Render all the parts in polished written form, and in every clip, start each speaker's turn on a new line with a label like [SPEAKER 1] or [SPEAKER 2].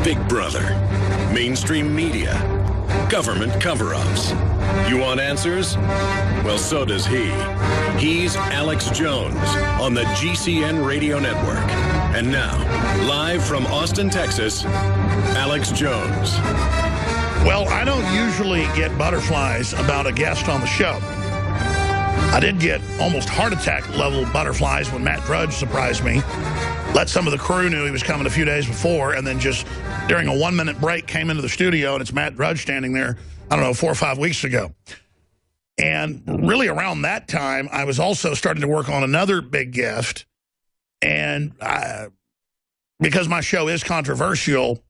[SPEAKER 1] Big Brother, mainstream media, government cover-ups. You want answers? Well, so does he. He's Alex Jones on the GCN Radio Network. And now, live from Austin, Texas, Alex Jones.
[SPEAKER 2] Well, I don't usually get butterflies about a guest on the show. I did get almost heart attack level butterflies when Matt Drudge surprised me. Let some of the crew knew he was coming a few days before, and then just during a 1-minute break came into the studio, and it's Matt Drudge standing there, I don't know, 4 or 5 weeks ago. And really around that time, I was also starting to work on another big guest. And because my show is controversial,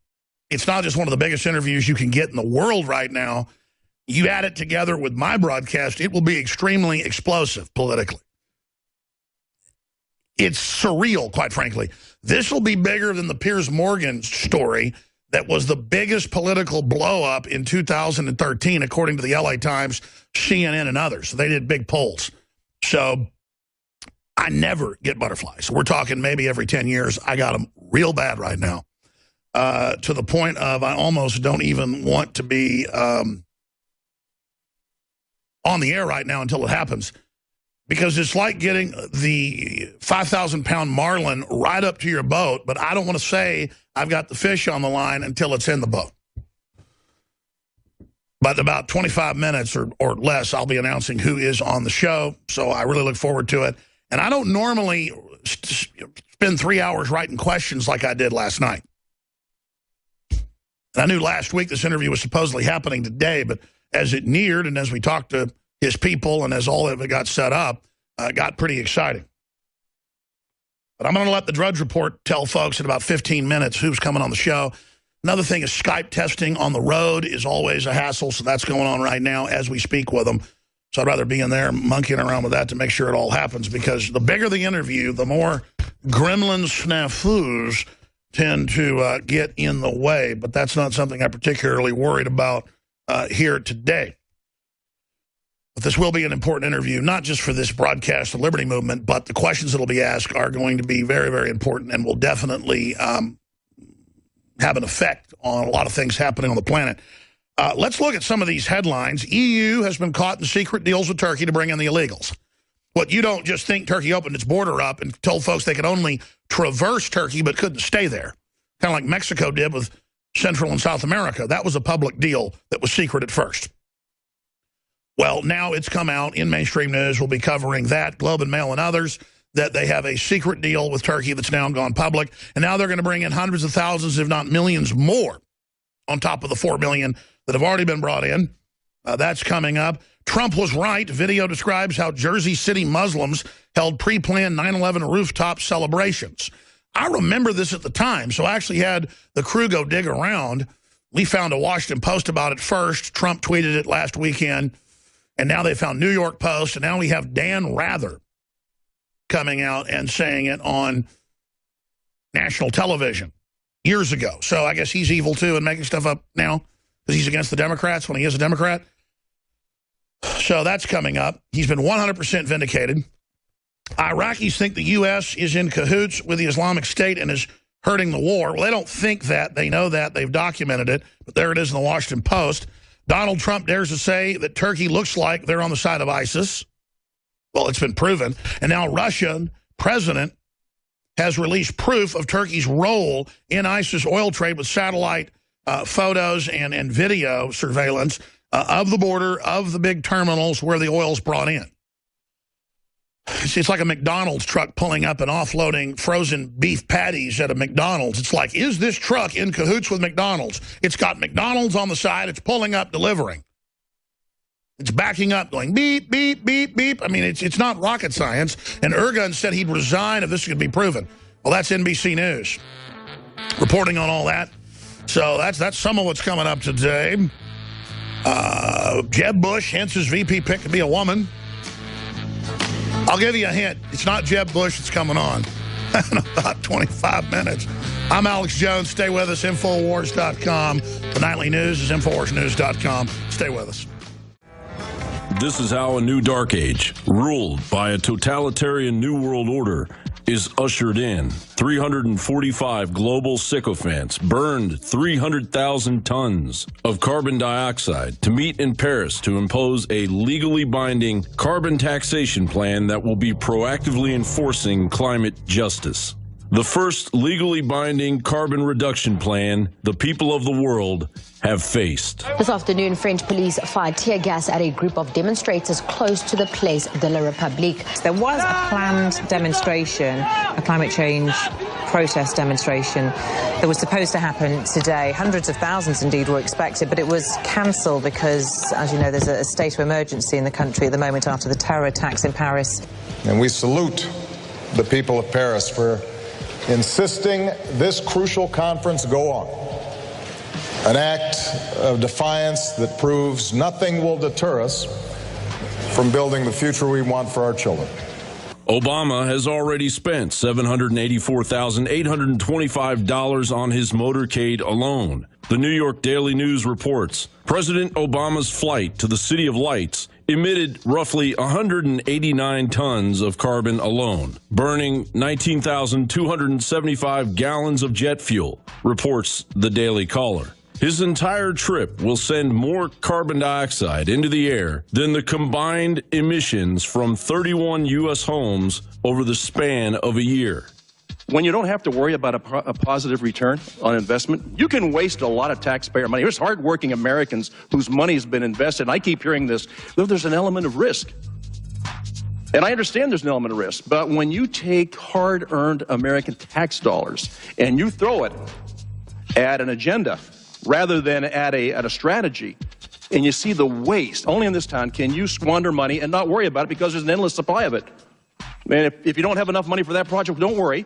[SPEAKER 2] it's not just one of the biggest interviews you can get in the world right now. You add it together with my broadcast, it will be extremely explosive politically. It's surreal, quite frankly. This will be bigger than the Piers Morgan story that was the biggest political blow-up in 2013, according to the LA Times, CNN, and others. They did big polls. So I never get butterflies. We're talking maybe every 10 years. I got them real bad right now, to the point of I almost don't even want to be on the air right now until it happens, because it's like getting the 5,000-pound marlin right up to your boat, but I don't want to say I've got the fish on the line until it's in the boat. But about 25 minutes or less, I'll be announcing who is on the show, so I really look forward to it. And I don't normally spend 3 hours writing questions like I did last night. And I knew last week this interview was supposedly happening today, but as it neared and as we talked to his people and as all of it got set up, it got pretty exciting. But I'm going to let the Drudge Report tell folks in about 15 minutes who's coming on the show. Another thing is Skype testing on the road is always a hassle, so that's going on right now as we speak with them. So I'd rather be in there monkeying around with that to make sure it all happens, because the bigger the interview, the more gremlin snafus tend to get in the way. But that's not something I'm particularly worried about here today. But this will be an important interview, not just for this broadcast, the Liberty Movement, but the questions that will be asked are going to be very, very important and will definitely have an effect on a lot of things happening on the planet. Let's look at some of these headlines. EU has been caught in secret deals with Turkey to bring in the illegals. What, you don't just think Turkey opened its border up and told folks they could only traverse Turkey but couldn't stay there, kind of like Mexico did with Central and South America. That was a public deal that was secret at first. Well, now it's come out in mainstream news. We'll be covering that, Globe and Mail and others, that they have a secret deal with Turkey that's now gone public. And now they're going to bring in hundreds of thousands, if not millions more, on top of the 4 million that have already been brought in. That's coming up. Trump was right. Video describes how Jersey City Muslims held pre-planned 9/11 rooftop celebrations. I remember this at the time, so I actually had the crew go dig around. We found a Washington Post about it first. Trump tweeted it last weekend, and now they found New York Post, and now we have Dan Rather coming out and saying it on national television years ago. So I guess he's evil, too, and making stuff up now because he's against the Democrats when he is a Democrat. So that's coming up. He's been 100% vindicated. Iraqis think the U.S. is in cahoots with the Islamic State and is hurting the war. Well, they don't think that. They know that. They've documented it. But there it is in the Washington Post. Donald Trump dares to say that Turkey looks like they're on the side of ISIS. Well, it's been proven. And now Russian president has released proof of Turkey's role in ISIS oil trade with satellite photos and video surveillance of the border, of the big terminals where the oil's brought in. It's like a McDonald's truck pulling up and offloading frozen beef patties at a McDonald's. It's like, is this truck in cahoots with McDonald's? It's got McDonald's on the side. It's pulling up, delivering. It's backing up, going beep, beep, beep, beep. I mean, it's not rocket science. And Erdogan said he'd resign if this could be proven. Well, that's NBC News reporting on all that. So that's some of what's coming up today. Jeb Bush hints his VP pick to be a woman. I'll give you a hint. It's not Jeb Bush that's coming on in about 25 minutes. I'm Alex Jones. Stay with us, Infowars.com. The nightly news is InfoWarsNews.com. Stay with us.
[SPEAKER 3] This is how a new dark age, ruled by a totalitarian new world order, is ushered in. 345 global sycophants burned 300,000 tons of carbon dioxide to meet in Paris to impose a legally binding carbon taxation plan that will be proactively enforcing climate justice. The first legally binding carbon reduction plan the people of the world have faced.
[SPEAKER 4] This afternoon, French police fired tear gas at a group of demonstrators close to the Place de la République.
[SPEAKER 5] There was a planned demonstration, a climate change protest demonstration that was supposed to happen today. Hundreds of thousands indeed were expected, but it was cancelled because, as you know, there's a state of emergency in the country at the moment after the terror attacks in Paris.
[SPEAKER 6] And we salute the people of Paris for insisting this crucial conference go on. An act of defiance that proves nothing will deter us from building the future we want for our children.
[SPEAKER 3] Obama has already spent $784,825 on his motorcade alone. The New York Daily News reports President Obama's flight to the City of Lights emitted roughly 189 tons of carbon alone, burning 19,275 gallons of jet fuel, reports the Daily Caller. His entire trip will send more carbon dioxide into the air than the combined emissions from 31 U.S. homes over the span of a year.
[SPEAKER 7] When you don't have to worry about a positive return on investment, you can waste a lot of taxpayer money. There's hardworking Americans whose money has been invested. I keep hearing this. There's an element of risk. And I understand there's an element of risk. But when you take hard-earned American tax dollars and you throw it at an agenda rather than at a strategy, and you see the waste, only in this town can you squander money and not worry about it because there's an endless supply of it. And if you don't have enough money for that project, don't worry.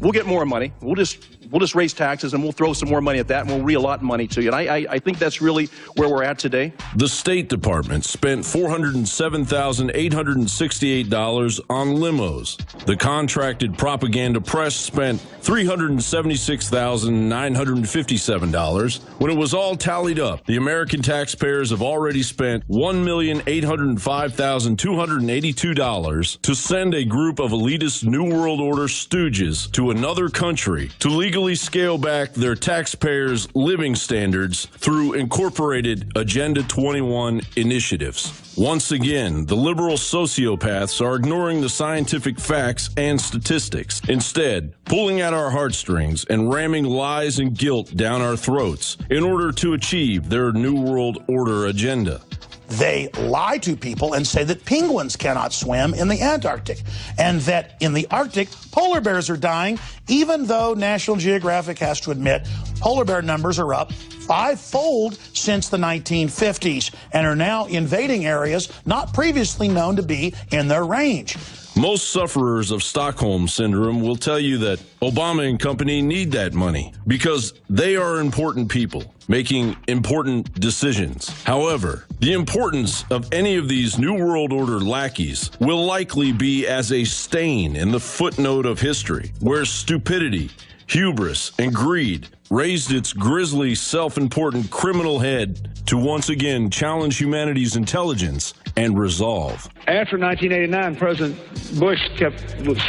[SPEAKER 7] We'll get more money. We'll just raise taxes and we'll throw some more money at that and we'll re-allot money to you. And I think that's really where we're at today.
[SPEAKER 3] The State Department spent $407,868 on limos. The contracted propaganda press spent $376,957. When it was all tallied up, the American taxpayers have already spent $1,805,282 to send a group of elitist New World Order stooges to another country to legally scale back their taxpayers' living standards through incorporated Agenda 21 initiatives. Once again, the liberal sociopaths are ignoring the scientific facts and statistics, instead pulling at our heartstrings and ramming lies and guilt down our throats in order to achieve their New World Order agenda.
[SPEAKER 2] They lie to people and say that penguins cannot swim in the Antarctic and that in the Arctic, polar bears are dying, even though National Geographic has to admit polar bear numbers are up 5-fold since the 1950s and are now invading areas not previously known to be in their range.
[SPEAKER 3] Most sufferers of Stockholm Syndrome will tell you that Obama and company need that money because they are important people making important decisions. However, the importance of any of these New World Order lackeys will likely be as a stain in the footnote of history, where stupidity, hubris, and greed raised its grisly, self-important criminal head to once again challenge humanity's intelligence and resolve.
[SPEAKER 8] After 1989, President Bush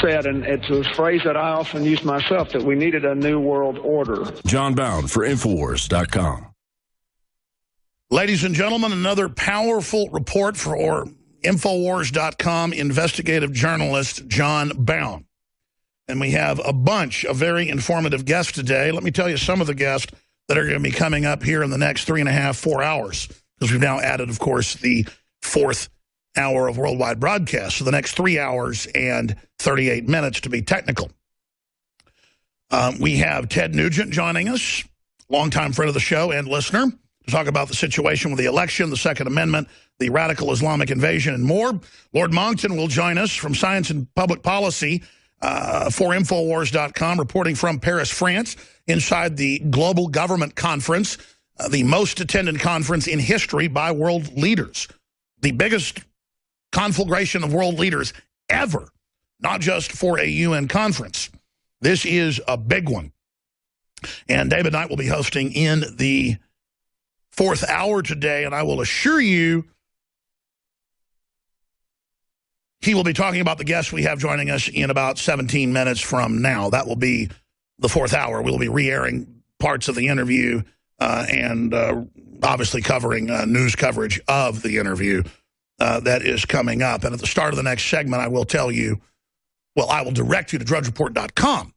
[SPEAKER 8] said, and it's a phrase that I often use myself, that we needed a new world order.
[SPEAKER 3] John Bound for Infowars.com.
[SPEAKER 2] Ladies and gentlemen, another powerful report for Infowars.com investigative journalist John Bound. And we have a bunch of very informative guests today. Let me tell you some of the guests that are going to be coming up here in the next 3.5–4 hours, because we've now added, of course, the 4th hour of worldwide broadcast. So the next 3 hours and 38 minutes to be technical. We have Ted Nugent joining us, longtime friend of the show and listener, to talk about the situation with the election, the Second Amendment, the radical Islamic invasion, and more. Lord Monckton will join us from Science and Public Policy for Infowars.com, reporting from Paris, France, inside the Global Government Conference, the most attended conference in history by world leaders. The biggest conflagration of world leaders ever, not just for a UN conference. This is a big one. And David Knight will be hosting in the 4th hour today, and I will assure you He will be talking about the guest we have joining us in about 17 minutes from now. That will be the 4th hour. We'll be re-airing parts of the interview and obviously covering news coverage of the interview that is coming up. And at the start of the next segment, I will tell you, well, I will direct you to drudgereport.com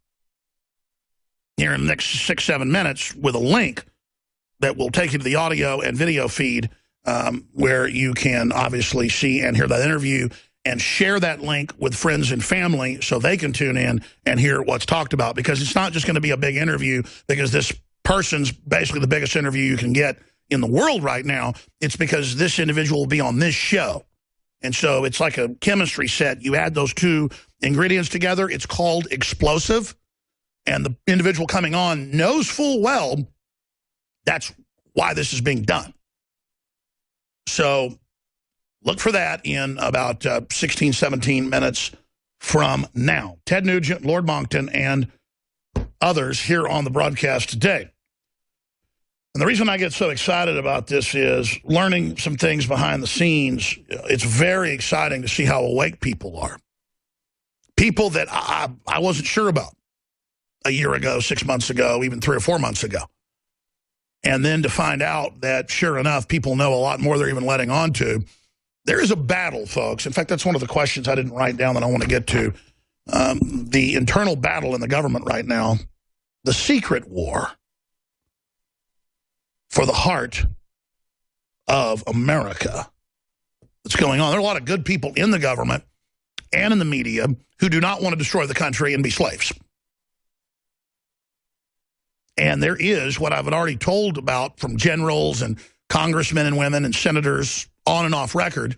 [SPEAKER 2] here in the next 6-7 minutes with a link that will take you to the audio and video feed where you can obviously see and hear that interview and share that link with friends and family so they can tune in and hear what's talked about, because it's not just going to be a big interview because this person's basically the biggest interview you can get in the world right now. It's because this individual will be on this show. And so it's like a chemistry set. You add those two ingredients together. It's called explosive. And the individual coming on knows full well that's why this is being done. So look for that in about 16, 17 minutes from now. Ted Nugent, Lord Monckton, and others here on the broadcast today. And the reason I get so excited about this is learning some things behind the scenes. It's very exciting to see how awake people are. People that I wasn't sure about a year ago, 6 months ago, even 3 or 4 months ago. And then to find out that, sure enough, people know a lot more they're even letting on to. There is a battle, folks. In fact, that's one of the questions I didn't write down that I want to get to. The internal battle in the government right now, the secret war for the heart of America that's going on. There are a lot of good people in the government and in the media who do not want to destroy the country and be slaves. And there is what I've already told about from generals and congressmen and women and senators on and off record,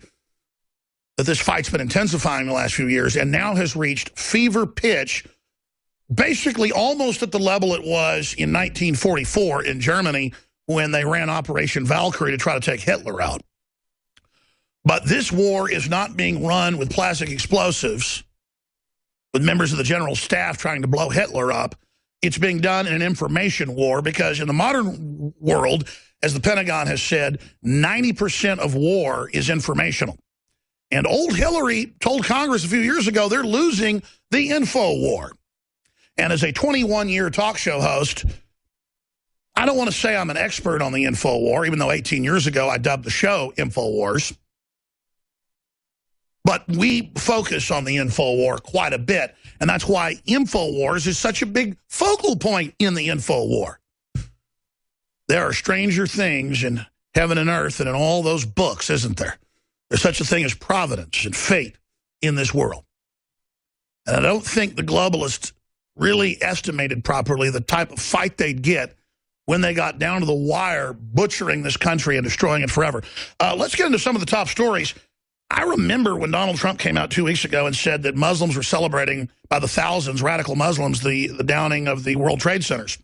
[SPEAKER 2] that this fight's been intensifying the last few years and now has reached fever pitch, basically almost at the level it was in 1944 in Germany when they ran Operation Valkyrie to try to take Hitler out. But this war is not being run with plastic explosives, with members of the general staff trying to blow Hitler up. It's being done in an information war, because in the modern world, as the Pentagon has said, 90% of war is informational. And old Hillary told Congress a few years ago they're losing the info war. And as a 21-year talk show host, I don't want to say I'm an expert on the info war, even though 18 years ago I dubbed the show InfoWars. But we focus on the info war quite a bit, and that's why InfoWars is such a big focal point in the info war. There are stranger things in heaven and earth and in all those books, isn't there? There's such a thing as providence and fate in this world. And I don't think the globalists really estimated properly the type of fight they'd get when they got down to the wire, butchering this country and destroying it forever. Let's get into some of the top stories. I remember when Donald Trump came out 2 weeks ago and said that Muslims were celebrating by the thousands, radical Muslims, the downing of the World Trade Centers.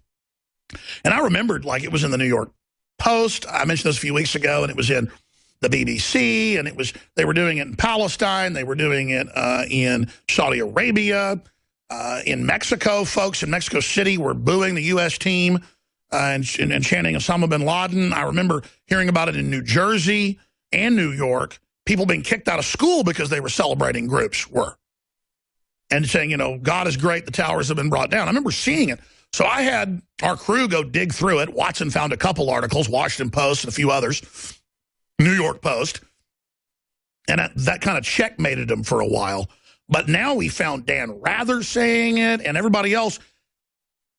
[SPEAKER 2] And I remembered like it was in the New York Post. I mentioned this a few weeks ago, and it was in the BBC, and they were doing it in Palestine. They were doing it in Saudi Arabia, in Mexico. Folks in Mexico City were booing the U.S. team and chanting Osama bin Laden. I remember hearing about it in New Jersey and New York. People being kicked out of school because they were celebrating, groups were. And saying, you know, God is great, the towers have been brought down. I remember seeing it. So I had our crew go dig through it. Watson found a couple articles, Washington Post and a few others, New York Post. And that kind of checkmated them for a while. But now we found Dan Rather saying it and everybody else.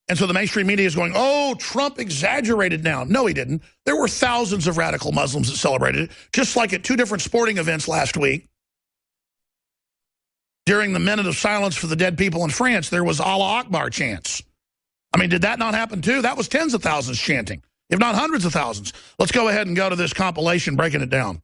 [SPEAKER 2] And so the mainstream media is going, oh, Trump exaggerated now. No, he didn't. There were thousands of radical Muslims that celebrated it, just like at 2 different sporting events last week. During the minute of silence for the dead people in France, there was Allah Akbar chants. I mean, did that not happen too? That was tens of thousands chanting, if not hundreds of thousands. Let's go ahead and go to this compilation breaking it down.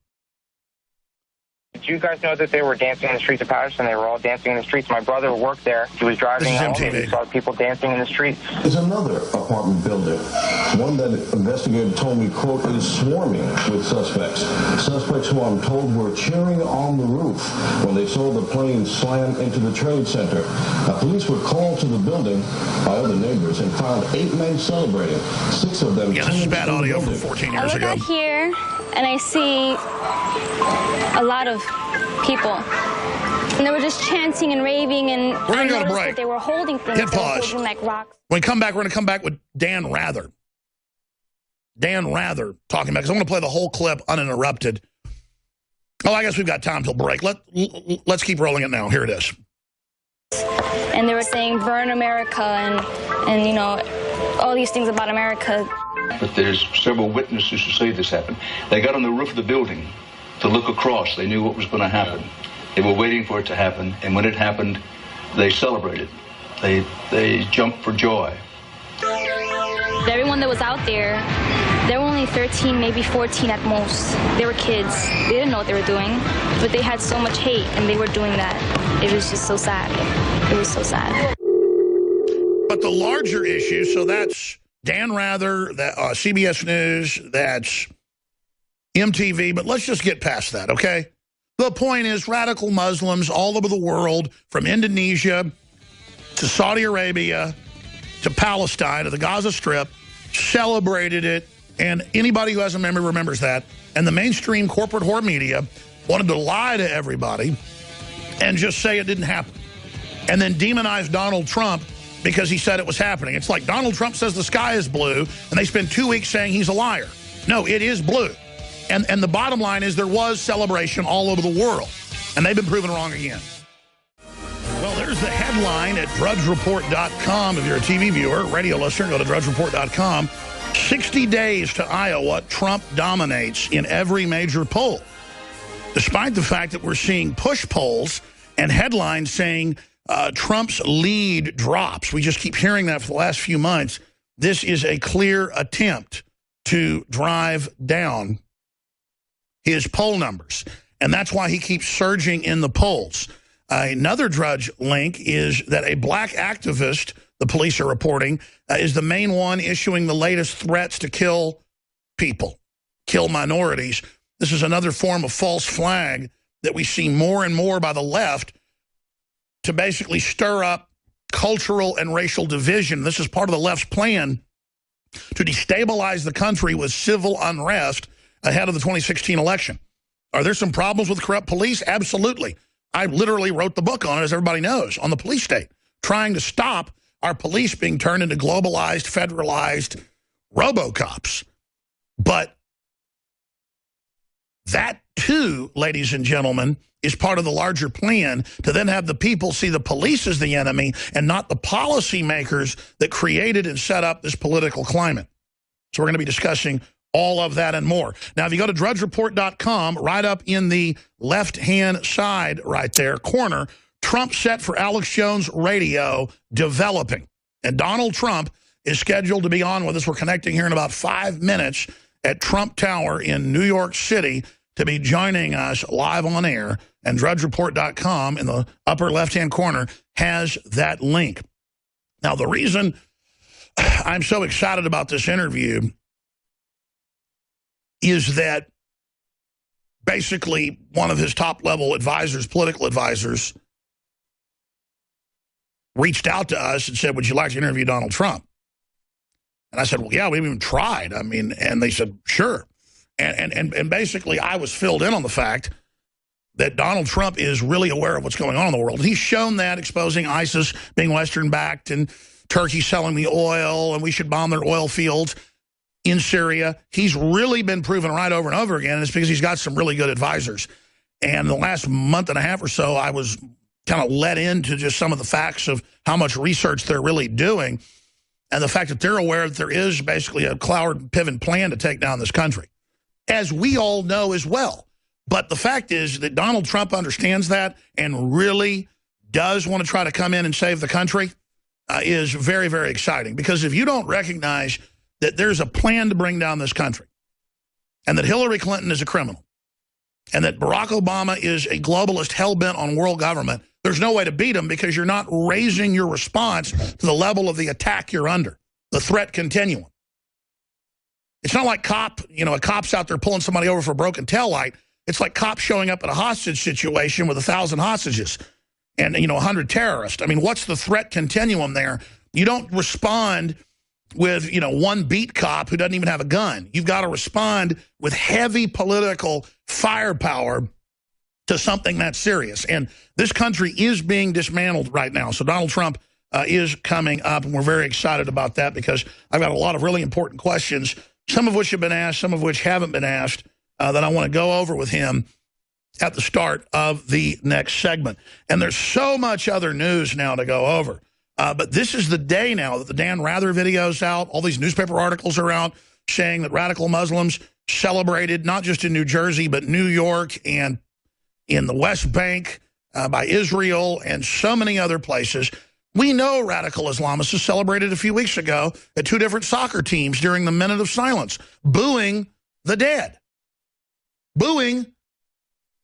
[SPEAKER 9] Did you guys know that they were dancing in the streets of Patterson? They were all dancing in the streets. My brother worked there. He was driving home and he saw people dancing in the streets.
[SPEAKER 10] There's another apartment building, one that investigators told me, quote, is swarming with suspects. Suspects who I'm told were cheering on the roof when they saw the plane slam into the trade center. Police were called to the building by other neighbors and found 8 men celebrating. 6 of them.
[SPEAKER 2] Yeah, this is bad audio from 14 years ago.
[SPEAKER 11] I look out here and I see a lot of people And they were just chanting and raving, and
[SPEAKER 2] we're going to go to break.
[SPEAKER 11] That they were holding things.
[SPEAKER 2] Hit pause.
[SPEAKER 11] Holding, like, rocks.
[SPEAKER 2] When we come back, we're going to come back with Dan Rather. Dan Rather talking about, because I want to play the whole clip uninterrupted. Oh, I guess we've got time till break. Let's keep rolling it now. Here it is.
[SPEAKER 11] And they were saying, burn America, and you know, all these things about America.
[SPEAKER 12] But there's several witnesses who say this happened. They got on the roof of the building to look across. They knew what was going to happen. They were waiting for it to happen, and when it happened, they celebrated. They jumped for joy.
[SPEAKER 11] Everyone that was out there, they were only 13, maybe 14 at most. They were kids. They didn't know what they were doing, but they had so much hate, and they were doing that. It was just so sad. It was so sad.
[SPEAKER 2] But the larger issue, so that's Dan Rather, that CBS News, that's MTV, but let's just get past that, okay? The point is radical Muslims all over the world, from Indonesia to Saudi Arabia to Palestine to the Gaza Strip, celebrated it, and anybody who has a memory remembers that. And the mainstream corporate whore media wanted to lie to everybody and just say it didn't happen. And then demonize Donald Trump because he said it was happening. It's like Donald Trump says the sky is blue, and they spend 2 weeks saying he's a liar. No, it is blue. And the bottom line is there was celebration all over the world, and they've been proven wrong again. Well, there's the headline at drudgereport.com. If you're a TV viewer, radio listener, go to drudgereport.com. 60 days to Iowa, Trump dominates in every major poll, despite the fact that we're seeing push polls and headlines saying Trump's lead drops. We just keep hearing that for the last few months. This is a clear attempt to drive down his poll numbers, and that's why he keeps surging in the polls. Another Drudge link is that a black activist, the police are reporting, is the main one issuing the latest threats to kill people, kill minorities. This is another form of false flag that we see more and more by the left to basically stir up cultural and racial division. This is part of the left's plan to destabilize the country with civil unrest ahead of the 2016 election. Are there some problems with corrupt police? Absolutely. I literally wrote the book on it, as everybody knows, on the police state, trying to stop our police being turned into globalized, federalized RoboCops. But that, too, ladies and gentlemen, is part of the larger plan to then have the people see the police as the enemy and not the policymakers that created and set up this political climate. So we're going to be discussing all of that and more. Now, if you go to drudgereport.com, right up in the left-hand side right there, corner, Trump set for Alex Jones radio developing. And Donald Trump is scheduled to be on with us. We're connecting here in about 5 minutes at Trump Tower in New York City to be joining us live on air. And drudgereport.com in the upper left-hand corner has that link. Now, the reason I'm so excited about this interview is that basically one of his top-level advisors, political advisors, reached out to us and said, would you like to interview Donald Trump? And I said, well, yeah, we even tried. I mean, and they said, sure. And basically I was filled in on the fact that Donald Trump is really aware of what's going on in the world. He's shown that, exposing ISIS being Western-backed and Turkey selling the oil, and we should bomb their oil fields in Syria. He's really been proven right over and over again, and it's because he's got some really good advisors. And the last month and a half or so, I was kind of let into just some of the facts of how much research they're really doing, and the fact that they're aware that there is basically a Cloward Piven plan to take down this country, as we all know as well. But the fact is that Donald Trump understands that and really does want to try to come in and save the country is very, very exciting. Because if you don't recognize that there's a plan to bring down this country, and that Hillary Clinton is a criminal, and that Barack Obama is a globalist hell-bent on world government, there's no way to beat him, because you're not raising your response to the level of the attack you're under, the threat continuum. It's not like a cop's out there pulling somebody over for a broken taillight. It's like cops showing up at a hostage situation with 1,000 hostages and, 100 terrorists. I mean, what's the threat continuum there? You don't respond with, one beat cop who doesn't even have a gun. You've got to respond with heavy political firepower to something that serious. And this country is being dismantled right now. So Donald Trump is coming up, and we're very excited about that because I've got a lot of really important questions, some of which have been asked, some of which haven't been asked, that I want to go over with him at the start of the next segment. And there's so much other news now to go over. But this is the day now that the Dan Rather video's out. All these newspaper articles are out saying that radical Muslims celebrated not just in New Jersey, but New York and in the West Bank by Israel and so many other places. We know radical Islamists celebrated a few weeks ago at 2 different soccer teams during the Minute of Silence, booing the dead. Booing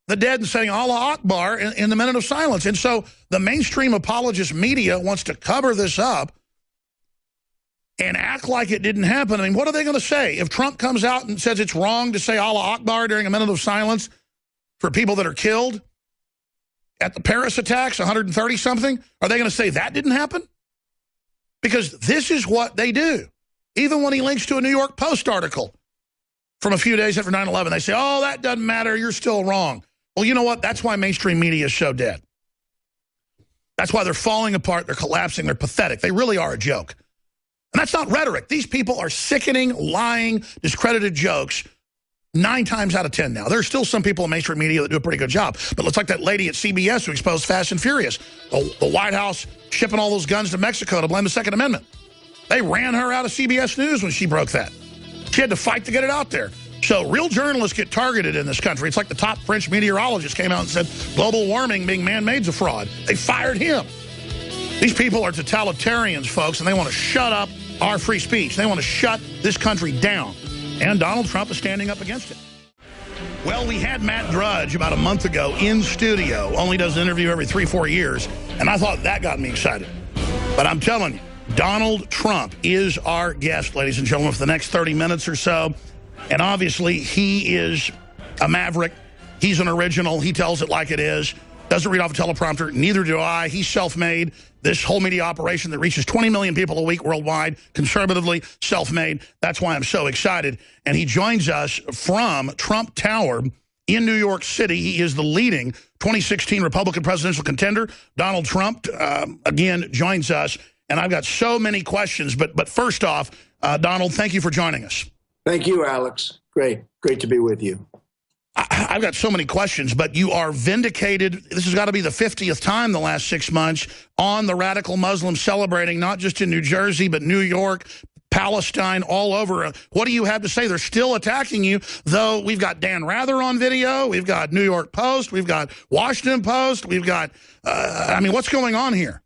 [SPEAKER 2] the dead and saying Allah Akbar in the Minute of Silence. And so the mainstream apologist media wants to cover this up and act like it didn't happen. I mean, what are they going to say? If Trump comes out and says it's wrong to say Allah Akbar during a Minute of Silence for people that are killed at the Paris attacks, 130-something, are they going to say that didn't happen? Because this is what they do. Even when he links to a New York Post article from a few days after 9/11, they say, oh, that doesn't matter, you're still wrong. Well, you know what? That's why mainstream media is so dead. That's why they're falling apart, they're collapsing, they're pathetic. They really are a joke. And that's not rhetoric. These people are sickening, lying, discredited jokes 9 times out of 10 now. There are still some people in mainstream media that do a pretty good job. But looks like that lady at CBS who exposed Fast and Furious. The White House shipping all those guns to Mexico to blame the Second Amendment. They ran her out of CBS News when she broke that. She had to fight to get it out there. So real journalists get targeted in this country. It's like the top French meteorologist came out and said global warming being man-made's a fraud. They fired him. These people are totalitarians, folks, and they want to shut up our free speech. They want to shut this country down. And Donald Trump is standing up against it. Well, we had Matt Drudge about a month ago in studio. Only does an interview every 3-4 years. And I thought that got me excited. But I'm telling you, Donald Trump is our guest, ladies and gentlemen, for the next 30 minutes or so. And obviously, he is a maverick. He's an original. He tells it like it is. Doesn't read off a teleprompter. Neither do I. He's self-made. This whole media operation that reaches 20 million people a week worldwide, conservatively, self-made. That's why I'm so excited. And he joins us from Trump Tower in New York City. He is the leading 2016 Republican presidential contender. Donald Trump, again, joins us. And I've got so many questions. But first off, Donald, thank you for joining us.
[SPEAKER 13] Thank you, Alex. Great to be with you.
[SPEAKER 2] I've got so many questions, but you are vindicated. This has got to be the 50th time the last 6 months on the radical Muslims celebrating, not just in New Jersey, but New York, Palestine, all over. What do you have to say? They're still attacking you, though we've got Dan Rather on video. We've got New York Post. We've got Washington Post. We've got, I mean, what's going on here?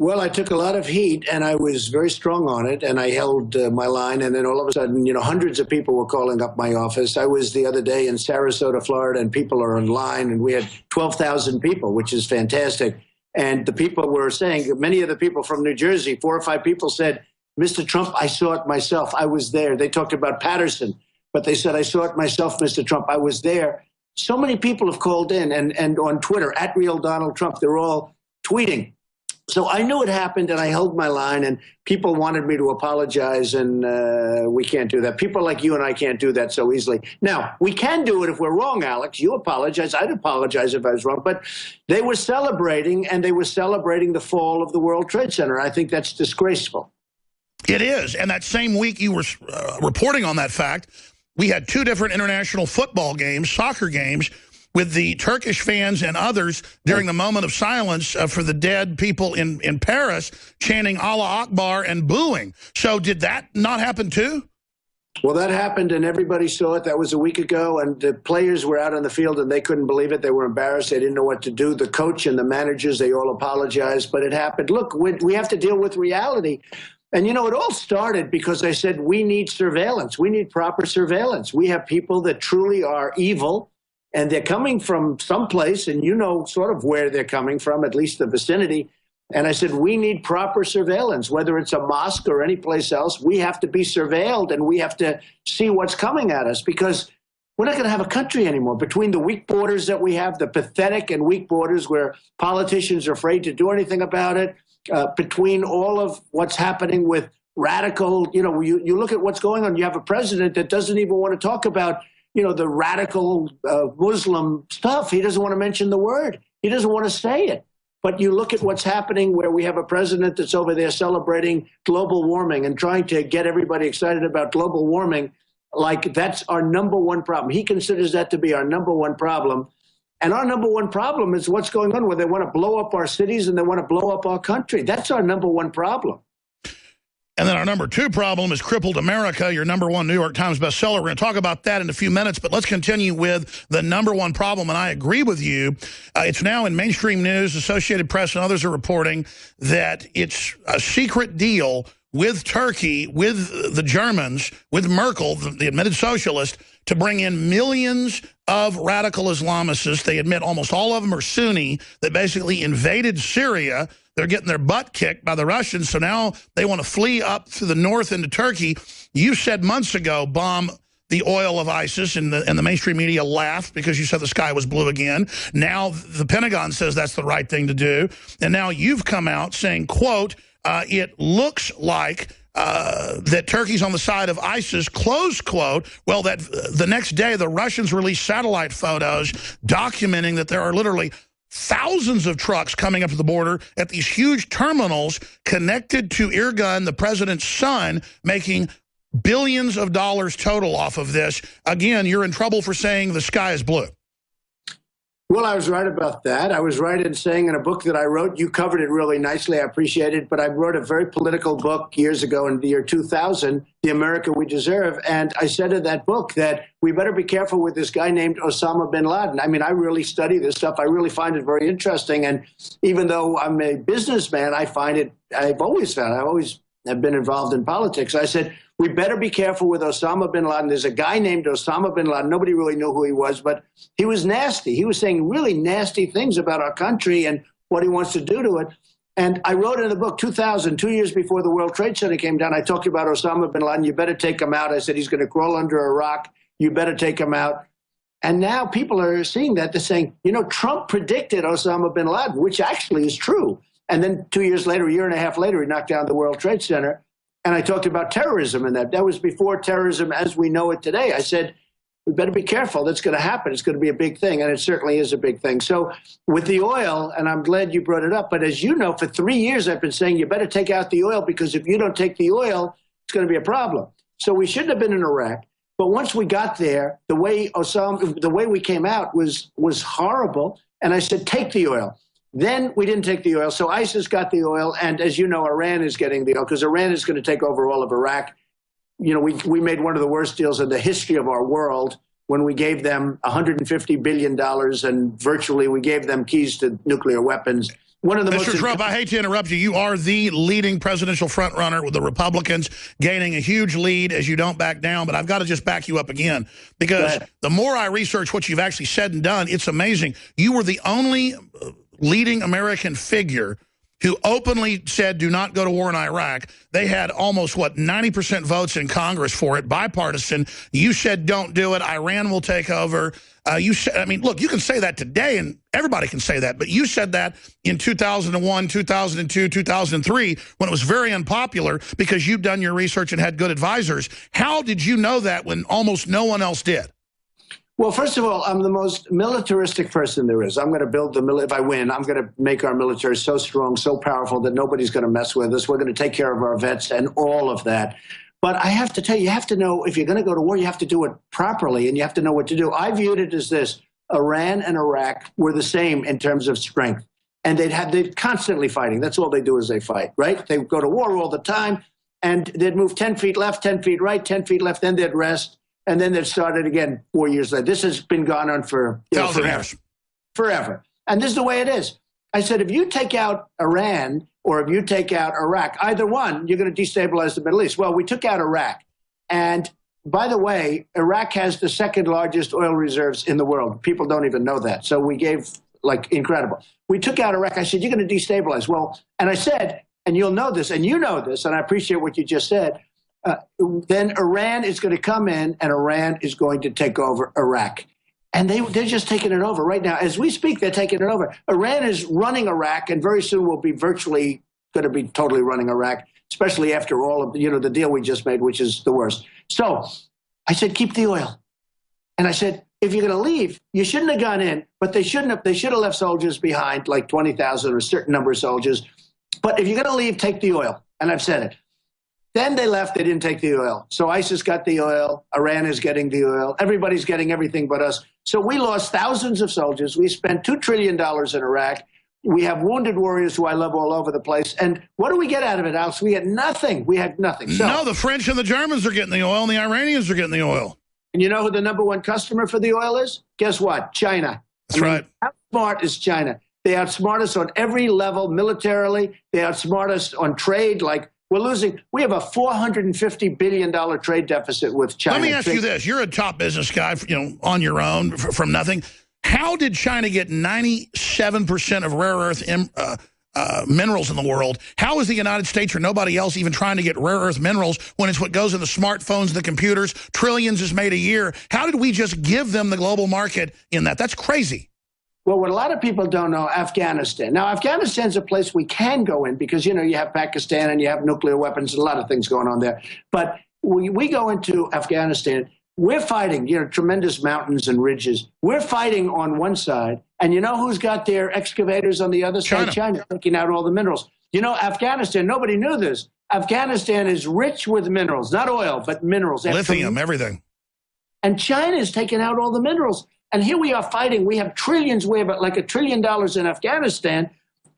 [SPEAKER 13] Well, I took a lot of heat, and I was very strong on it, and I held my line, and then all of a sudden, hundreds of people were calling up my office. I was the other day in Sarasota, Florida, and people are in line, and we had 12,000 people, which is fantastic. And the people were saying, many of the people from New Jersey, 4 or 5 people said, Mr. Trump, I saw it myself. I was there. They talked about Patterson, but they said, I saw it myself, Mr. Trump. I was there. So many people have called in, and on Twitter, @RealDonaldTrump, they're all tweeting. So I knew it happened, and I held my line, and people wanted me to apologize, and we can't do that. People like you and I can't do that so easily. Now, we can do it if we're wrong, Alex. You apologize. I'd apologize if I was wrong. But they were celebrating, and they were celebrating the fall of the World Trade Center. I think that's disgraceful.
[SPEAKER 2] It is, and that same week you were reporting on that fact, we had 2 different international football games, soccer games, with the Turkish fans and others during the moment of silence for the dead people in Paris, chanting Allah Akbar and booing. So did that not happen too?
[SPEAKER 13] Well, that happened, and everybody saw it. That was a week ago, and the players were out on the field, and they couldn't believe it. They were embarrassed. They didn't know what to do. The coach and the managers, they all apologized, but it happened. Look, we have to deal with reality. And, it all started because they said we need surveillance. We need proper surveillance. We have people that truly are evil, and they're coming from someplace, and sort of where they're coming from, at least the vicinity. And I said, we need proper surveillance, whether it's a mosque or any place else. We have to be surveilled, and we have to see what's coming at us, because we're not going to have a country anymore. Between the weak borders that we have, the pathetic and weak borders where politicians are afraid to do anything about it, between all of what's happening with radical, you look at what's going on. You have a president that doesn't even want to talk about the radical Muslim stuff. He doesn't want to mention the word. He doesn't want to say it. But you look at what's happening where we have a president that's over there celebrating global warming and trying to get everybody excited about global warming, like that's our number one problem. He considers that to be our number one problem. And our number one problem is what's going on where they want to blow up our cities and they want to blow up our country. That's our number one problem.
[SPEAKER 2] And then our number two problem is Crippled America, your number one New York Times bestseller. We're going to talk about that in a few minutes, but let's continue with the number one problem, and I agree with you. It's now in mainstream news, Associated Press and others are reporting that it's a secret deal with Turkey, with the Germans, with Merkel, the admitted socialist, to bring in millions of radical Islamists. They admit almost all of them are Sunni that basically invaded Syria. They're getting their butt kicked by the Russians, so now they want to flee up to the north into Turkey. You said months ago, bomb the oil of ISIS, and the mainstream media laughed because you said the sky was blue again. Now the Pentagon says that's the right thing to do. And now you've come out saying, quote, it looks like that Turkey's on the side of ISIS, close quote. Well, that the next day, the Russians released satellite photos documenting that there are literally thousands of trucks coming up to the border at these huge terminals connected to Erdogan, the president's son, making billions of dollars total off of this. Again, you're in trouble for saying the sky is blue.
[SPEAKER 13] Well, I was right about that. I was right in saying in a book that I wrote, you covered it really nicely, I appreciate it, but I wrote a very political book years ago in the year 2000, The America We Deserve, and I said in that book that we better be careful with this guy named Osama bin Laden. I mean, I really study this stuff. I really find it very interesting, and even though I'm a businessman, I find it, I've always have been involved in politics. I said, we better be careful with Osama bin Laden. There's a guy named Osama bin Laden. Nobody really knew who he was, but he was nasty. He was saying really nasty things about our country and what he wants to do to it. And I wrote in the book, 2000, 2 years before the World Trade Center came down, I talked about Osama bin Laden. You better take him out. I said, he's going to crawl under a rock. You better take him out. And now people are seeing that. They're saying, Trump predicted Osama bin Laden, which actually is true. And then 2 years later, a year and a half later, he knocked down the World Trade Center. And I talked about terrorism and that was before terrorism as we know it today. I said, we better be careful. That's going to happen. It's going to be a big thing. And it certainly is a big thing. So with the oil, and I'm glad you brought it up, but as you know, for 3 years, I've been saying you better take out the oil because if you don't take the oil, it's going to be a problem. So we shouldn't have been in Iraq. But once we got there, the way we came out was horrible. And I said, take the oil. Then we didn't take the oil, so ISIS got the oil, and as you know, Iran is getting the oil, because Iran is going to take over all of Iraq. We made one of the worst deals in the history of our world when we gave them $150 billion, and virtually we gave them keys to nuclear weapons. One of the
[SPEAKER 2] Mr. Trump, I hate to interrupt you. You are the leading presidential frontrunner with the Republicans gaining a huge lead as you don't back down. But I've got to just back you up again because the more I research what you've actually said and done, it's amazing. You were the only leading American figure who openly said do not go to war in Iraq. They had almost, 90% votes in Congress for it, bipartisan. You said don't do it. Iran will take over. You said, I mean, look, you can say that today, and everybody can say that, but you said that in 2001, 2002, 2003, when it was very unpopular because you'd done your research and had good advisors. How did you know that when almost no one else did?
[SPEAKER 13] Well, first of all, I'm the most militaristic person there is. I'm going to build if I win, I'm going to make our military so strong, so powerful that nobody's going to mess with us. We're going to take care of our vets and all of that. But I have to tell you, you have to know if you're going to go to war, you have to do it properly and you have to know what to do. I viewed it as this. Iran and Iraq were the same in terms of strength. And they're constantly fighting. That's all they do is they fight, right? They go to war all the time and they'd move 10 feet left, 10 feet right, 10 feet left, then they'd rest. And then they'd start it again 4 years later. This has been gone on for forever. And this is the way it is. I said, if you take out Iran or if you take out Iraq, either one, you're going to destabilize the Middle East. Well, we took out Iraq. And by the way, Iraq has the second largest oil reserves in the world. People don't even know that. So we gave, incredible. We took out Iraq. I said, you're going to destabilize. Well, and I said, and you'll know this, and you know this, and I appreciate what you just said, then Iran is going to come in and Iran is going to take over Iraq. And they're just taking it over right now. As we speak, they're taking it over. Iran is running Iraq, and very soon will be virtually going to be totally running Iraq, especially after all of the deal we just made, which is the worst. So I said, keep the oil. And I said, if you're going to leave, you shouldn't have gone in, but they should have left soldiers behind, like 20,000 or a certain number of soldiers. But if you're going to leave, take the oil. And I've said it. Then they left, they didn't take the oil. So ISIS got the oil, Iran is getting the oil, everybody's getting everything but us. So we lost thousands of soldiers. We spent $2 trillion in Iraq. We have wounded warriors who I love all over the place. And what do we get out of it, Alex? We get nothing. We had nothing. So,
[SPEAKER 2] no, the French and the Germans are getting the oil, and the Iranians are getting the oil.
[SPEAKER 13] And you know who the #1 customer for the oil is? Guess what? China.
[SPEAKER 2] That's right.
[SPEAKER 13] How smart is China? They outsmart us on every level militarily. They outsmart us on trade. Like, we have a $450 billion trade deficit with China.
[SPEAKER 2] Let me ask you this. You're a top business guy, on your own from nothing. How did China get 97% of rare earth minerals in the world? How is the United States or nobody else even trying to get rare earth minerals when it's what goes in the smartphones, the computers, trillions is made a year? How did we just give them the global market in that? That's crazy.
[SPEAKER 13] Well, what a lot of people don't know, Afghanistan. Now, Afghanistan's a place we can go in because, you have Pakistan and you have nuclear weapons and a lot of things going on there. But we go into Afghanistan, we're fighting, tremendous mountains and ridges. We're fighting on one side. And you know who's got their excavators on the other side? China, taking out all the minerals. Afghanistan, nobody knew this. Afghanistan is rich with minerals, not oil, but minerals.
[SPEAKER 2] Lithium, everything.
[SPEAKER 13] And China is taking out all the minerals. And here we are fighting. We have trillions, we have like $1 trillion in Afghanistan,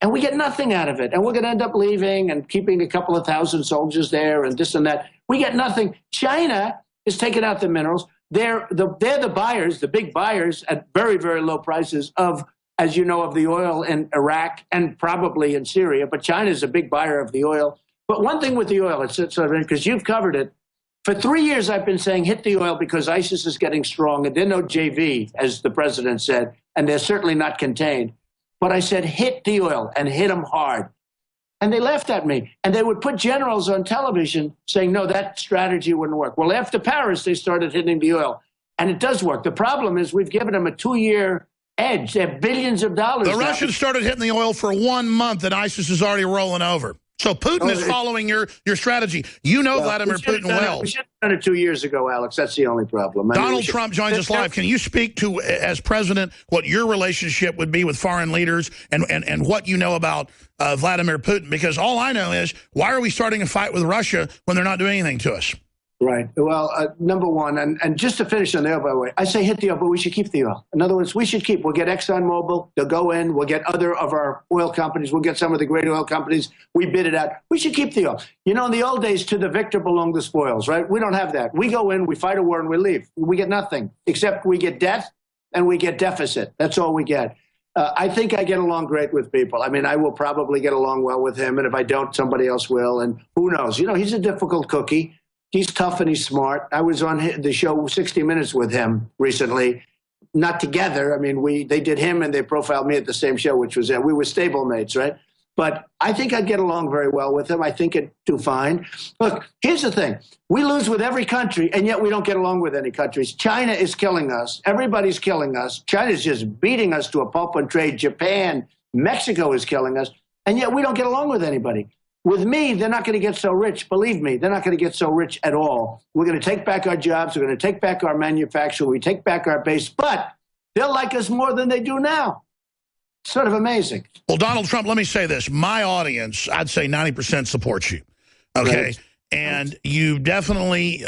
[SPEAKER 13] and we get nothing out of it. And we're going to end up leaving and keeping a couple of thousand soldiers there and this and that. We get nothing. China is taking out the minerals. They're the buyers, the big buyers at very, very low prices of, as you know, of the oil in Iraq and probably in Syria. But China is a big buyer of the oil. But one thing with the oil, it's because you've covered it. For 3 years, I've been saying hit the oil because ISIS is getting strong, and they're no JV, as the president said, and they're certainly not contained. But I said hit the oil and hit them hard. And they laughed at me. And they would put generals on television saying, no, that strategy wouldn't work. Well, after Paris, they started hitting the oil. And it does work. The problem is we've given them a 2-year edge. They have billions of dollars.
[SPEAKER 2] The Russians started hitting the oil for 1 month, and ISIS is already rolling over. So Putin is following your strategy. Vladimir Putin well.
[SPEAKER 13] We should have done it 2 years ago, Alex. That's the only problem.
[SPEAKER 2] Donald Trump joins us live. Can you speak to, as president, what your relationship would be with foreign leaders and what you know about Vladimir Putin? Because all I know is, why are we starting a fight with Russia when they're not doing anything to us?
[SPEAKER 13] Right. Well, #1, and just to finish on the oil, by the way, I say hit the oil, but we should keep the oil. In other words, we should keep. We'll get ExxonMobil. They'll go in. We'll get other of our oil companies. We'll get some of the great oil companies. We bid it out. We should keep the oil. In the old days, to the victor belong the spoils, right? We don't have that. We go in, we fight a war, and we leave. We get nothing, except we get debt and we get deficit. That's all we get. I think I get along great with people. I mean, I will probably get along well with him, and if I don't, somebody else will, and who knows? He's a difficult cookie. He's tough and he's smart. I was on the show 60 Minutes with him recently. Not together. I mean, they did him and they profiled me at the same show, which was we were stablemates, right? But I think I'd get along very well with him. I think it'd do fine. Look, here's the thing. We lose with every country, and yet we don't get along with any countries. China is killing us. Everybody's killing us. China's just beating us to a pulp and trade. Japan, Mexico is killing us, and yet we don't get along with anybody. With me, they're not going to get so rich. Believe me, they're not going to get so rich at all. We're going to take back our jobs. We're going to take back our manufacturing. We take back our base. But they'll like us more than they do now. Sort of amazing.
[SPEAKER 2] Well, Donald Trump, let me say this. My audience, I'd say 90% supports you. Okay? Right. And you definitely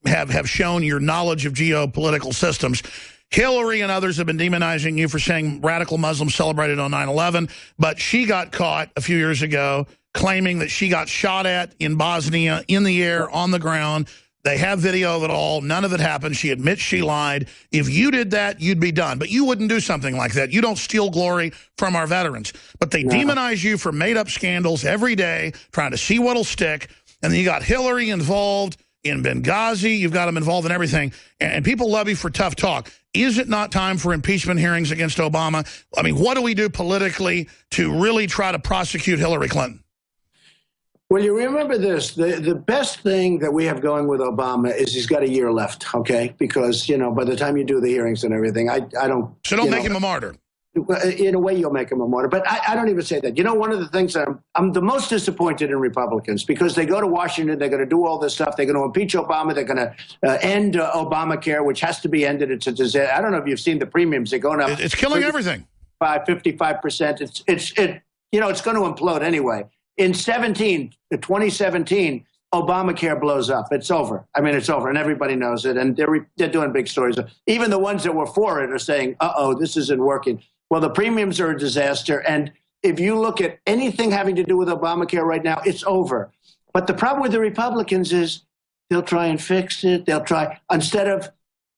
[SPEAKER 2] have shown your knowledge of geopolitical systems. Hillary and others have been demonizing you for saying radical Muslims celebrated on 9/11, but she got caught a few years ago claiming that she got shot at in Bosnia, in the air, on the ground. They have video of it all. None of it happened. She admits she lied. If you did that, you'd be done. But you wouldn't do something like that. You don't steal glory from our veterans. But they demonize you for made-up scandals every day, trying to see what'll stick. And then you got Hillary involved in Benghazi. You've got them involved in everything. And people love you for tough talk. Is it not time for impeachment hearings against Obama? I mean, what do we do politically to really try to prosecute Hillary Clinton?
[SPEAKER 13] Well, you remember this. The best thing that we have going with Obama is he's got a year left, okay? Because, by the time you do the hearings and everything, I don't...
[SPEAKER 2] So don't make him a martyr.
[SPEAKER 13] In a way, you'll make them a martyr. But I don't even say that. You know, one of the things that I'm the most disappointed in Republicans, because they go to Washington, they're going to do all this stuff. They're going to impeach Obama. They're going to end Obamacare, which has to be ended. It's a disaster. I don't know if you've seen the premiums. They're going up.
[SPEAKER 2] It's killing everything.
[SPEAKER 13] 55%. It's you know, it's going to implode anyway. In 2017, Obamacare blows up. It's over. I mean, it's over, and everybody knows it. And they're doing big stories. Even the ones that were for it are saying, "Uh-oh, this isn't working." Well, the premiums are a disaster. And if you look at anything having to do with Obamacare right now, it's over. But the problem with the Republicans is they'll try and fix it. They'll try, instead of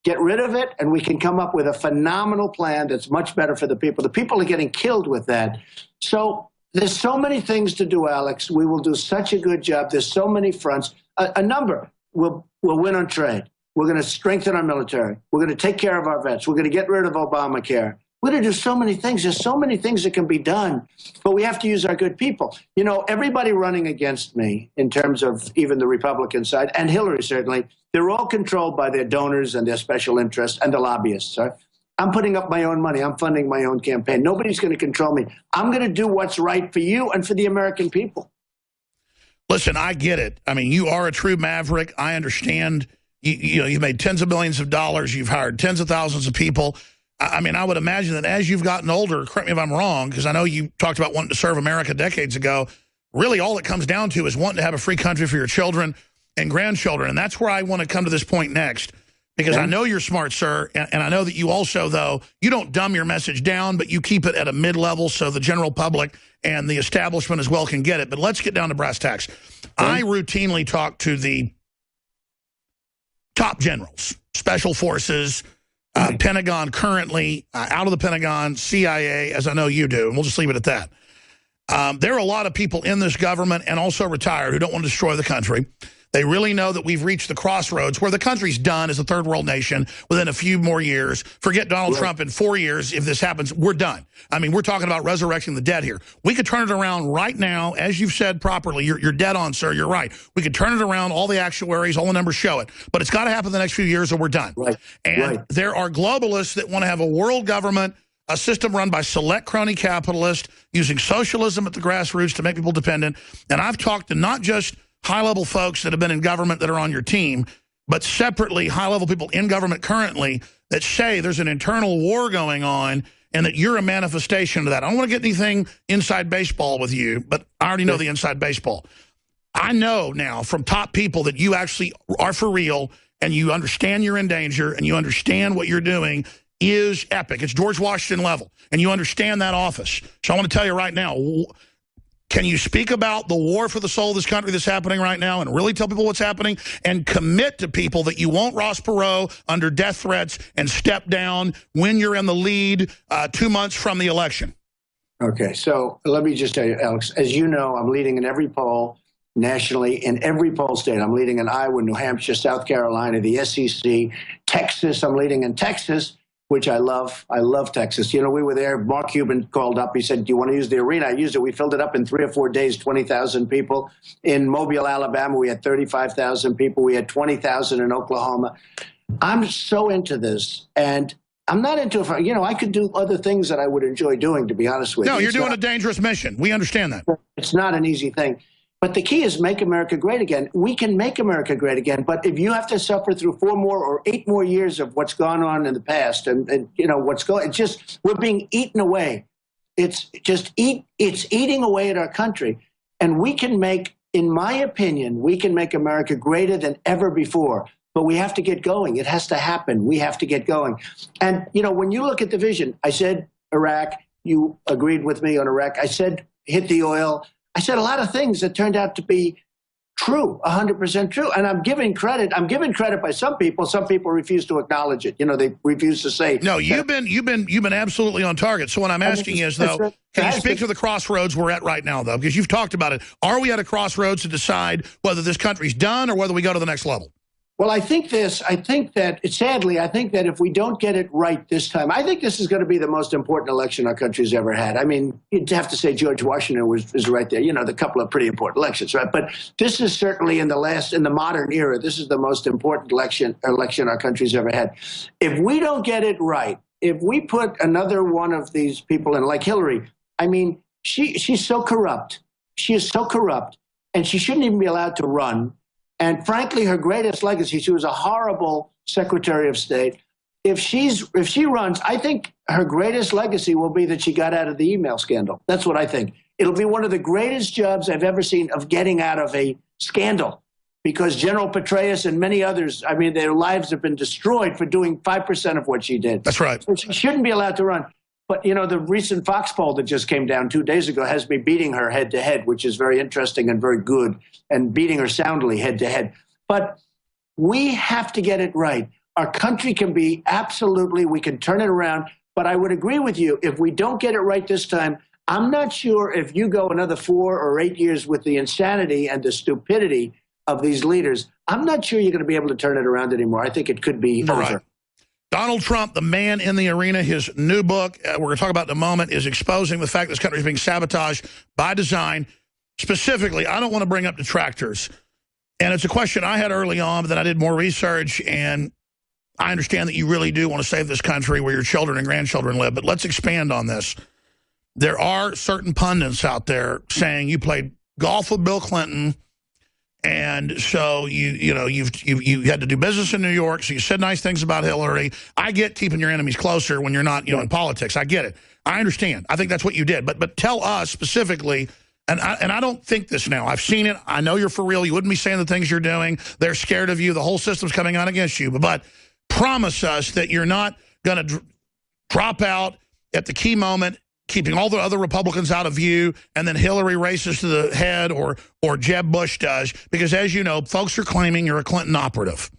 [SPEAKER 13] get rid of it, and we can come up with a phenomenal plan that's much better for the people. The people are getting killed with that. So there's so many things to do, Alex. We will do such a good job. There's so many fronts. A number. We'll win on trade. We're going to strengthen our military. We're going to take care of our vets. We're going to get rid of Obamacare. We're going to do so many things. There's so many things that can be done, but we have to use our good people. You know, everybody running against me in terms of even the Republican side, and Hillary certainly, they're all controlled by their donors and their special interests and the lobbyists. Right? I'm putting up my own money. I'm funding my own campaign. Nobody's going to control me. I'm going to do what's right for you and for the American people.
[SPEAKER 2] Listen, I get it. I mean, you are a true maverick. I understand. You know, you've made tens of millions of dollars. You've hired tens of thousands of people. I mean, I would imagine that as you've gotten older, correct me if I'm wrong, because I know you talked about wanting to serve America decades ago, really all it comes down to is wanting to have a free country for your children and grandchildren. And that's where I want to come to this point next, because I know you're smart, sir, and I know that you also, though, you don't dumb your message down, but you keep it at a mid-level so the general public and the establishment as well can get it. But let's get down to brass tacks. I routinely talk to the top generals, special forces, Pentagon currently, out of the Pentagon, CIA, as I know you do, and we'll just leave it at that. There are a lot of people in this government and also retired who don't want to destroy the country. They really know that we've reached the crossroads where the country's done as a third world nation within a few more years. Forget Donald Trump in 4 years. If this happens, we're done. I mean, we're talking about resurrecting the dead here. We could turn it around right now. As you've said properly, you're dead on, sir. You're right. We could turn it around. All the actuaries, all the numbers show it. But it's got to happen the next few years or we're done. And there are globalists that want to have a world government, a system run by select crony capitalists using socialism at the grassroots to make people dependent. And I've talked to not just high-level folks that have been in government that are on your team, but separately high-level people in government currently that say there's an internal war going on and that you're a manifestation of that. I don't want to get anything inside baseball with you, but I already know the inside baseball. I know now from top people that you actually are for real and you understand you're in danger and you understand what you're doing is epic. It's George Washington level, and you understand that office. So I want to tell you right now, can you speak about the war for the soul of this country that's happening right now and really tell people what's happening and commit to people that you won't Ross Perot under death threats and step down when you're in the lead 2 months from the election? Okay, so let me just tell you, Alex, as you know, I'm leading in every poll nationally, in every poll state. I'm leading in Iowa, New Hampshire, South Carolina, the SEC, Texas. I'm leading in Texas, which I love. I love Texas. You know, we were there. Mark Cuban called up. He said, do you want to use the arena? I used it. We filled it up in 3 or 4 days, 20,000 people. In Mobile, Alabama, we had 35,000 people. We had 20,000 in Oklahoma. I'm so into this. And I'm not into it. You know, I could do other things that I would enjoy doing, to be honest with you. No, you're doing a dangerous mission. We understand that. It's not an easy thing. But the key is make America great again. We can make America great again, but if you have to suffer through 4 more or 8 more years of what's gone on in the past, and you know what's going, it's just we're being eaten away. It's eating away at our country, and we can make, in my opinion, we can make America greater than ever before. But we have to get going. It has to happen. We have to get going. And you know, when you look at the vision, I said Iraq. You agreed with me on Iraq. I said hit the oil. I said a lot of things that turned out to be true, 100% true. And I'm giving credit. I'm given credit by some people. Some people refuse to acknowledge it. You know, they refuse to say. No, you've been absolutely on target. So what I'm asking is, though, can you speak to the crossroads we're at right now, though? Because you've talked about it. Are we at a crossroads to decide whether this country's done or whether we go to the next level? Well, I think that if we don't get it right this time, I think this is going to be the most important election our country's ever had. I mean, you'd have to say George Washington is right there. You know, the couple of pretty important elections, right? But this is certainly in the modern era, this is the most important election our country's ever had. If we don't get it right,
[SPEAKER 13] if we put another one of these people in, like Hillary, I mean, she's so corrupt. She is so corrupt, and she shouldn't even be allowed to run. And frankly, her greatest legacy, she was a horrible Secretary of State. If she runs, I think her greatest legacy will be that she got out of the email scandal. That's what I think. It'll be one of the greatest jobs I've ever seen of getting out of a scandal, because General Petraeus and many others, I mean, their lives have been destroyed for doing 5% of what she did.
[SPEAKER 2] That's right.
[SPEAKER 13] So she shouldn't be allowed to run. But, you know, the recent Fox poll that just came down 2 days ago has me beating her head to head, which is very interesting and very good, and beating her soundly head to head. But we have to get it right. Our country can be absolutely, we can turn it around. But I would agree with you, if we don't get it right this time, I'm not sure if you go another 4 or 8 years with the insanity and the stupidity of these leaders, I'm not sure you're going to be able to turn it around anymore. I think it could be over.
[SPEAKER 2] Right. Donald Trump, the man in the arena, his new book, we're going to talk about in a moment, is exposing the fact this country is being sabotaged by design. Specifically, I don't want to bring up detractors. And it's a question I had early on, but then I did more research, and I understand that you really do want to save this country where your children and grandchildren live. But let's expand on this. There are certain pundits out there saying you played golf with Bill Clinton, and so you had to do business in New York, so you said nice things about Hillary. I get keeping your enemies closer when you're not, in politics. I get it. I understand. I think that's what you did. But tell us specifically, and I don't think this now. I've seen it. I know you're for real. You wouldn't be saying the things you're doing. They're scared of you. The whole system's coming out against you. But promise us that you're not going to drop out at the key moment, keeping all the other Republicans out of view, and then Hillary races to the head or Jeb Bush does, because as you know, folks are claiming you're a Clinton operative.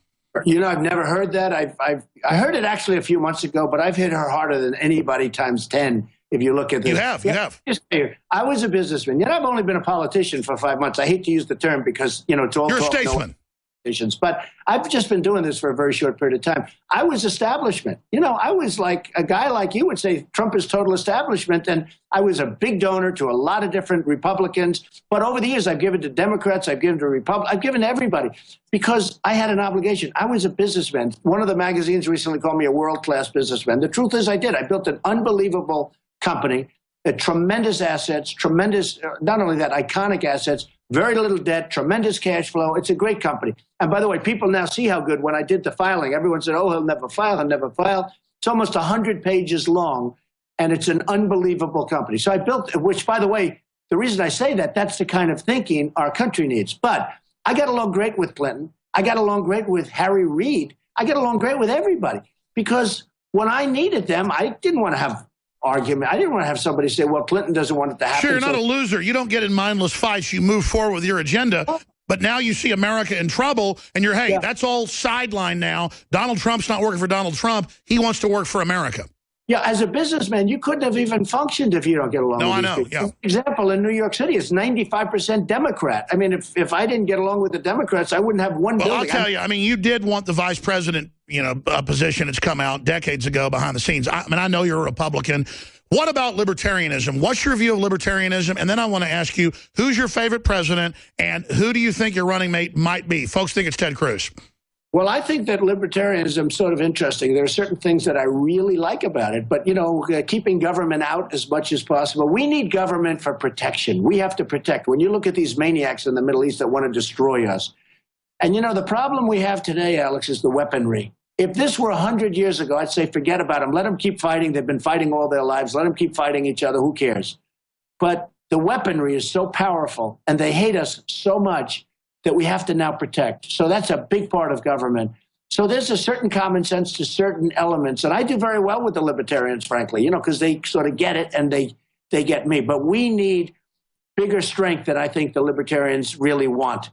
[SPEAKER 13] You know, I've never heard that. I heard it actually a few months ago, but I've hit her harder than anybody times 10. If you look at this.
[SPEAKER 2] You have.
[SPEAKER 13] I was a businessman. You know, I've only been a politician for 5 months. I hate to use the term because, it's all
[SPEAKER 2] you're a statesman.
[SPEAKER 13] But I've just been doing this for a very short period of time. I was establishment. I was like a guy like you would say Trump is total establishment. And I was a big donor to a lot of different Republicans. But over the years, I've given to Democrats, I've given to Republicans, I've given to everybody because I had an obligation. I was a businessman. One of the magazines recently called me a world-class businessman. The truth is I did. I built an unbelievable company, tremendous assets, not only that, iconic assets, very little debt, tremendous cash flow. It's a great company. And by the way, people now see how good. When I did the filing, everyone said, oh, he'll never file, he'll never file. It's almost 100 pages long, and it's an unbelievable company. So I built, which, by the way, the reason I say that, that's the kind of thinking our country needs. But I got along great with Clinton. I got along great with Harry Reid. I got along great with everybody because when I needed them, I didn't want to have argument. I didn't want to have somebody say, well, Clinton doesn't want it to happen.
[SPEAKER 2] Sure, you're not a loser. You don't get in mindless fights. You move forward with your agenda. But now you see America in trouble, and you're, hey, that's all sidelined now. Donald Trump's not working for Donald Trump. He wants to work for America.
[SPEAKER 13] Yeah, as a businessman, you couldn't have even functioned if you don't get along with these people.
[SPEAKER 2] Yeah.
[SPEAKER 13] For example, in New York City, it's 95% Democrat. I mean, if I didn't get along with the Democrats, I wouldn't have one building.
[SPEAKER 2] I'll tell you, I mean, you did want the vice president, position. It's come out decades ago behind the scenes. I know you're a Republican. What about libertarianism? What's your view of libertarianism? And then I want to ask you, who's your favorite president, and who do you think your running mate might be? Folks think it's Ted Cruz.
[SPEAKER 13] Well, I think that libertarianism is sort of interesting. There are certain things that I really like about it, but, keeping government out as much as possible. We need government for protection. We have to protect. When you look at these maniacs in the Middle East that want to destroy us, and, the problem we have today, Alex, is the weaponry. If this were 100 years ago, I'd say forget about them. Let them keep fighting. They've been fighting all their lives. Let them keep fighting each other. Who cares? But the weaponry is so powerful, and they hate us so much that we have to now protect. So that's a big part of government. So there's a certain common sense to certain elements. And I do very well with the libertarians, frankly, because they sort of get it and they get me. But we need bigger strength than I think the libertarians really want.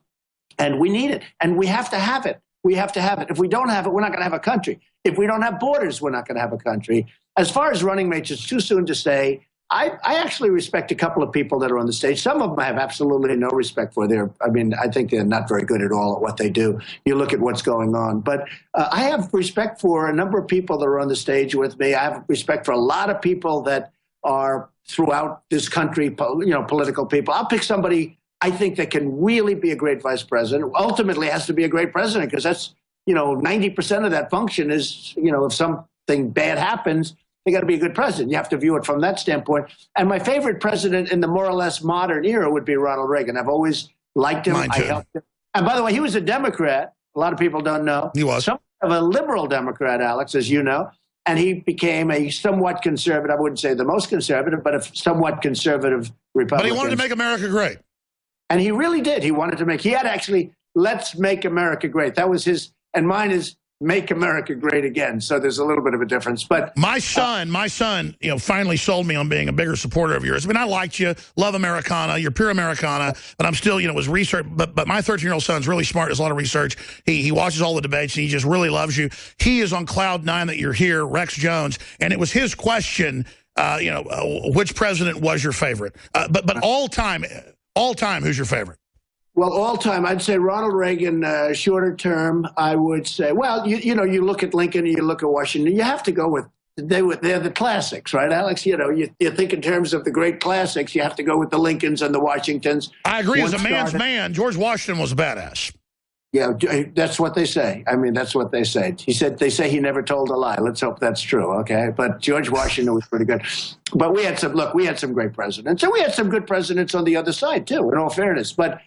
[SPEAKER 13] And we need it. And we have to have it. We have to have it. If we don't have it, we're not going to have a country. If we don't have borders, we're not going to have a country. As far as running mates, it's too soon to say. I actually respect a couple of people that are on the stage. Some of them I have absolutely no respect for. I think they're not very good at all at what they do. You look at what's going on. But I have respect for a number of people that are on the stage with me. I have respect for a lot of people that are throughout this country, political people. I'll pick somebody I think that can really be a great vice president. Ultimately has to be a great president because that's, 90% of that function is, if something bad happens, they got to be a good president. You have to view it from that standpoint. And my favorite president in the more or less modern era would be Ronald Reagan. I've always liked him. I helped him. And by the way, he was a Democrat. A lot of people don't know.
[SPEAKER 2] He was.
[SPEAKER 13] Somewhat of a liberal Democrat, Alex, as you know. And he became a somewhat conservative, I wouldn't say the most conservative, but a somewhat conservative Republican.
[SPEAKER 2] But he wanted to make America great.
[SPEAKER 13] And he really did. He had actually, let's make America great. That was his, and mine is make America great again. So there's a little bit of a difference. But
[SPEAKER 2] my son, finally sold me on being a bigger supporter of yours. I mean, I liked you, love Americana, you're pure Americana, but I'm still, was research. But my 13-year-old son's really smart, does a lot of research. He watches all the debates, and he just really loves you. He is on cloud nine that you're here, Rex Jones, and it was his question, which president was your favorite? But all time, who's your favorite?
[SPEAKER 13] Well, all time, I'd say Ronald Reagan. Shorter term, I would say, well, you look at Lincoln and you look at Washington. You have to go with they're the classics, right, Alex? You think in terms of the great classics, you have to go with the Lincolns and the Washingtons.
[SPEAKER 2] I agree. As a man's man, George Washington was a badass.
[SPEAKER 13] Yeah, that's what they say. I mean, that's what they say. They say he never told a lie. Let's hope that's true, okay? But George Washington was pretty good. But we had some great presidents. And we had some good presidents on the other side, too, in all fairness. But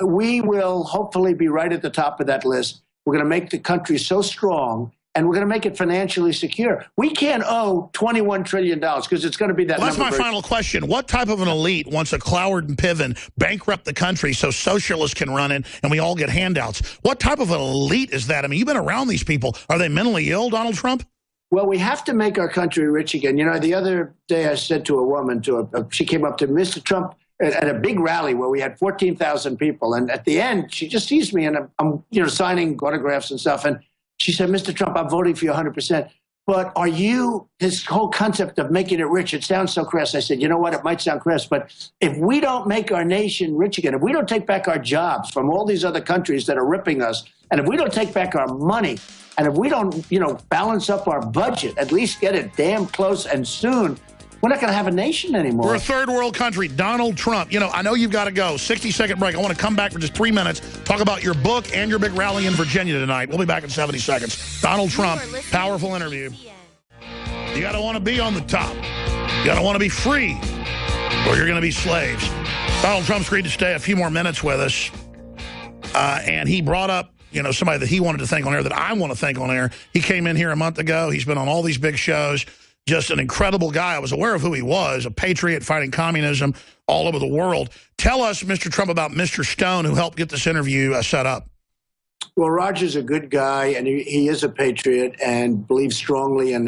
[SPEAKER 13] we will hopefully be right at the top of that list. We're going to make the country so strong, and we're going to make it financially secure. We can't owe $21 trillion because it's going to be that number.
[SPEAKER 2] That's my final question. What type of an elite wants a Cloward and Piven bankrupt the country so socialists can run it and we all get handouts? What type of an elite is that? I mean, you've been around these people. Are they mentally ill, Donald Trump?
[SPEAKER 13] Well, we have to make our country rich again. The other day I said to a woman, she came up to Mr. Trump, at a big rally where we had 14,000 people. And at the end, she just sees me, and I'm signing autographs and stuff. And she said, Mr. Trump, I'm voting for you 100%. But are you, this whole concept of making it rich, it sounds so crass. I said, you know what, it might sound crass, but if we don't make our nation rich again, if we don't take back our jobs from all these other countries that are ripping us, and if we don't take back our money, and if we don't, balance up our budget, at least get it damn close and soon, we're not going to have a nation anymore.
[SPEAKER 2] We're a third world country. Donald Trump. I know you've got to go. 60-second break. I want to come back for just 3 minutes, talk about your book and your big rally in Virginia tonight. We'll be back in 70 seconds. Donald Trump, powerful interview. You got to want to be on the top. You got to want to be free, or you're going to be slaves. Donald Trump's agreed to stay a few more minutes with us, and he brought up somebody that he wanted to thank on air that I want to thank on air. He came in here a month ago. He's been on all these big shows. Just an incredible guy. I was aware of who he was, a patriot fighting communism all over the world. Tell us, Mr. Trump, about Mr. Stone, who helped get this interview set up.
[SPEAKER 13] Well, Roger's a good guy, and he is a patriot and believes strongly in